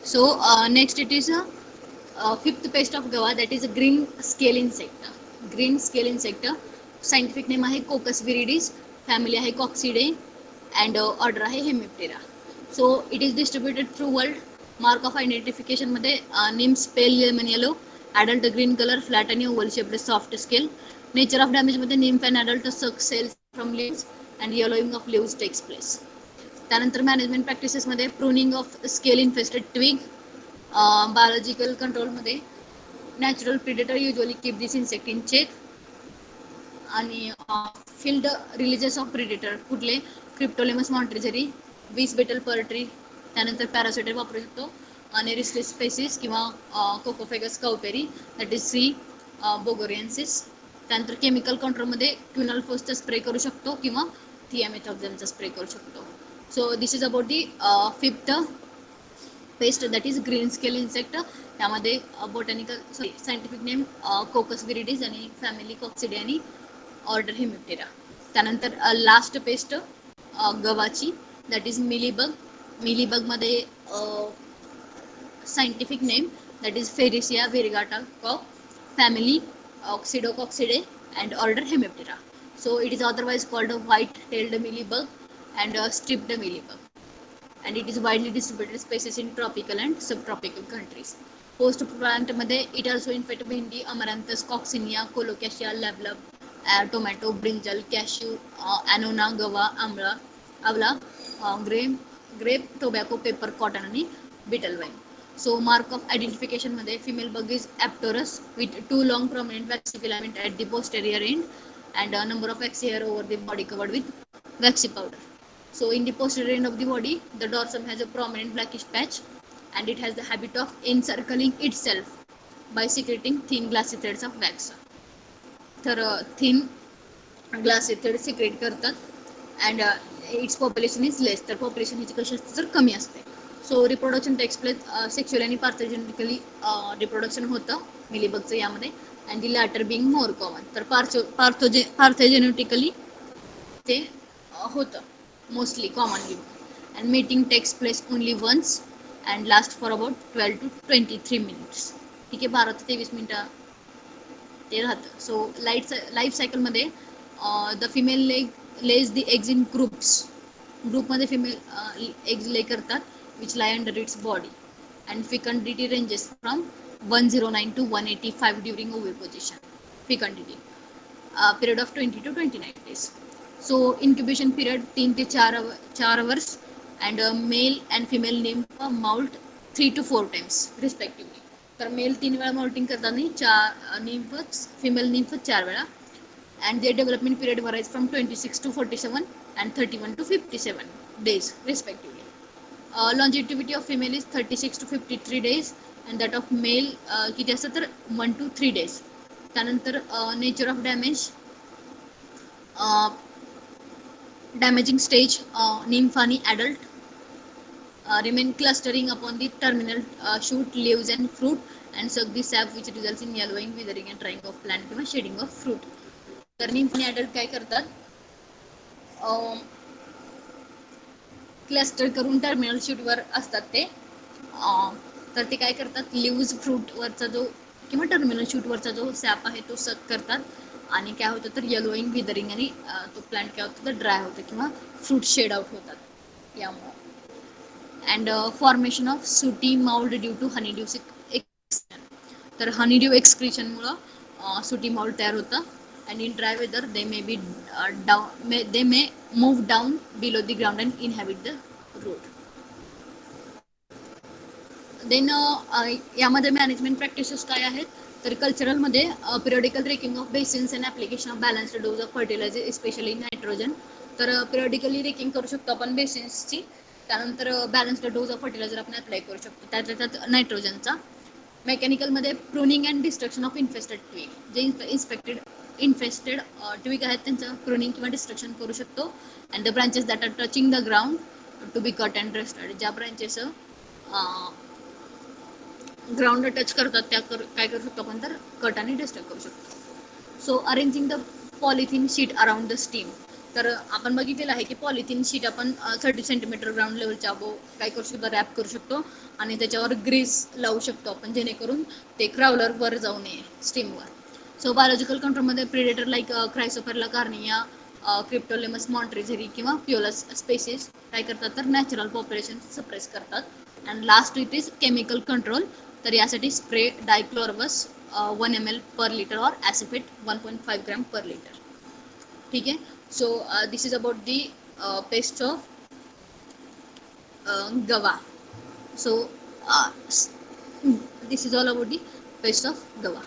So next it is fifth pest of Goa, that is a green scale insect. Green scale insect. Scientific name आहे Coccus viridis, family आहे Coccidae, and order आहे Hemiptera. So it is distributed through world. Mark of identification मध्ये names pale lemon yellow, adult green color, flat आणि oval shaped soft scale. Nature of damage मध्ये nymph and adult suck cells from leaves and yellowing of leaves takes place. त्यानंतर management प्रॅक्टिसेसमध्ये pruning of scale infested twig. Biological कंट्रोलमध्ये natural predator usually keep this insect in check. आणि field releases of predator कुठले Cryptolaemus मॉन्ट्रेझरी, वीस battle पर्ट्री. त्यानंतर पॅरासिटेट वापरू शकतो आणि रिस्लेस स्पेसिस किंवा कोकोफेगस काउपेरी, दॅट इज सी बोगोरियन्सिस. त्यानंतर केमिकल कंट्रोलमध्ये क्विनॉल फोसचा स्प्रे करू शकतो किंवा थियामेथॉक्झमचा स्प्रे करू शकतो. So this is about the fifth pest, that is green scale insect. त्यामध्ये botanical scientific name Coccus viridis आणि फॅमिली कॉक्सिडे आणि ऑर्डर हिमिप्टेरा. त्यानंतर लास्ट पेस्ट गव्हाची, दॅट इज मिलीबग. मिलीबगमध्ये scientific name that is Ferrisia virgata Cock, family Pseudococcidae and order Hemiptera. So it is otherwise called a white-tailed mealybug and a striped mealybug, and it is widely distributed species in tropical and subtropical countries. Host plant मध्ये it also infect भेंडी, amaranthus, coccinia, colocasia, lablab, tomato, brinjal, cashew, anona, गवा, आवळा, grape, tobacco, pepper, cotton आणि beetle vine. So mark of identification मध्ये female bug is apterous with two long prominent waxy filament at the posterior end and a number of waxy hair over the body covered with waxy powder. So in the posterior end of the body, the dorsum has a prominent blackish patch and it has the habit of encircling itself by secreting thin glassy threads of wax. तर thin glassy threads secrete करतात and its population is less. तर population ह्याची कशी असते तर कमी असते. So reproduction takes place sexually आणि पार्थोजेनेटिकली रिप्रोडक्शन होतं मिलीबगचं यामध्ये, and the latter being more common. तर पार्थोजेनेटिकली ते होतं mostly commonly, and mating takes place only once and last for about 12 to 23 minutes. ठीक आहे, 12 ते 23 मिनटं ते राहतं. सो लाईफ सायकलमध्ये the female lays the eggs in ग्रुपमध्ये फिमेल एग्ज ले करतात which lie under its body, and fecundity ranges from 109 to 185 during oviposition. Fecundity period of 20 to 29 days. So incubation period 3 to 4 hours, and male and female nymph molt 3 to 4 times respectively. तर mail 3 वेळा moulting करतात आणि female nymph 4 वेळा, and their development period varies from 26 to 47 and 31 to 57 days respectively. Longevity of female is 36 to 53 days and that of male किती असतं तर 1 to 3 days. त्यानंतर nature of damaging stage nymph आणि adult remain clustering upon the terminal shoot, leaves and fruit and suck the sap which results in yellowing, withering and drying of plant किंवा shedding of fruit. तर nymph आणि adult काय करतात, cluster करून terminal शूटवर असतात ते. तर ते काय करतात, लिव्ज फ्रूटवरचा जो किंवा टर्मिनल शूटवरचा जो सॅप आहे तो सक करतात आणि काय होतं तर येलोईंग, विदरिंग आणि तो प्लांट काय होतं तर ड्राय होतं किंवा फ्रूट शेड आउट होतात यामुळे. And formation of sooty mould due to honeydew excretion. तर हनीड्यू एक्सक्रिशनमुळं सुटी माउल्ड तयार होतं. And in dry weather they may be they may move down below the ground and inhabit the road. Then यामध्ये management practices काय आहेत तर कल्चरलमध्ये periodical raking of basins and application of balanced dose of fertiliser especially nitrogen. तर periodically raking करू शकतो आपण बेसिन्सची. त्यानंतर बॅलन्स्ड डोज ऑफ फर्टिलायझर आपण अप्लाय करू शकतो त्यात नायट्रोजनचा. मेकॅनिकलमध्ये pruning and destruction of infested twig. जे इन्फेस्टेड ट्विग आहेत त्यांचं प्रूनिंग किंवा डिस्ट्रक्शन करू शकतो. And the branches that are touching the ground to be cut and rested. ज्या ब्रांचेस ग्राउंड टच करतात त्या काय करू शकतो आपण तर कट आणि डिस्ट्रक्ट करू शकतो. So arranging the polythene sheet around the steam. तर आपण बघितलेलं आहे की पॉलिथिन शीट आपण 30 सेंटीमीटर ग्राउंड लेवलच्या अबो काय करू शकतो, रॅप करू शकतो आणि त्याच्यावर ग्रीस लावू शकतो आपण, जेणेकरून ते क्राउलर वर जाऊ नये स्टीमवर. सो बायोलॉजिकल कंट्रोलमध्ये प्रिडेटर लाईक क्रायसोफेरला कार्निया, क्रिप्टोलेमस मॉन्ट्रेझेरी किंवा प्युलस स्पेसिस काय करतात तर नॅचरल पॉप्युलेशन सप्रेस करतात. And last it is chemical control. तर यासाठी स्प्रे डायक्लोरबस 1 ml पर लिटर और ॲसिफेट 1.5 ग्रॅम पर लिटर. ठीक आहे. So this is about the paste of गवा. So this is all about the pest of Gawa.